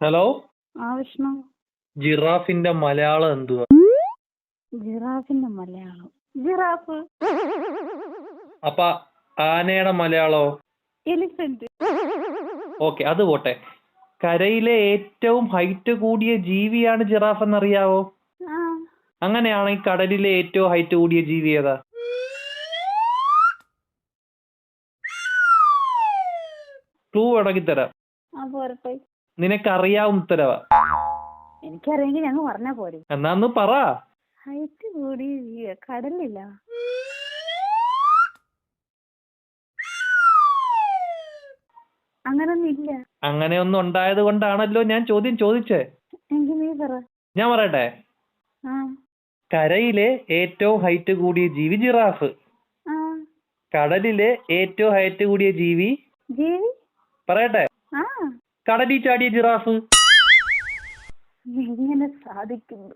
Hello, Vishnu. ജിറാഫിന്റെ Malayalam എന്തുവാ? ജിറാഫിന്റെ Malayalam giraffe. അപ്പൊ ആനയുടെ മലയാളോ? എലിഫന്റ്. ഓക്കെ, അത് പോട്ടെ. കരയിലെ ഏറ്റവും ഹൈറ്റ് കൂടിയ ജീവിയാണ് ജിറാഫ് എന്നറിയാവോ? ആ അങ്ങനെയാണെങ്കിൽ കടലിലെ ഏറ്റവും ഹൈറ്റ് കൂടിയ ജീവി ഏതാ? ക്ലൂ വേണമെങ്കിൽ തരാം. പോരട്ടെ. നിനക്കറിയാവും ഉത്തരവാ. എനിക്കറിയെങ്കിൽ ഞങ്ങൾ പറഞ്ഞാ പോരെ. എന്നാന്ന് പറ. ഹൈറ്റ് കൂടിയ ജീവി കടലില്ല. അങ്ങനൊന്നും ഇല്ല. അങ്ങനെയൊന്നും ഉണ്ടായത് കൊണ്ടാണല്ലോ ഞാൻ ചോദ്യം ചോദിച്ചേ. എങ്കിൽ നീ പറ. ഞാൻ പറയട്ടെ. ആ കരയിലെ ഏറ്റവും ഹൈറ്റ് കൂടിയ ജീവി ജിറാഫ്. ആ കടലിലെ ഏറ്റവും ഹൈറ്റ് കൂടിയ ജീവി ജീവി. പറയട്ടെ. ആ കടലിൽ ചാടിയ ജിറാഫ്. എങ്ങനെ സാധിക്കുന്നു?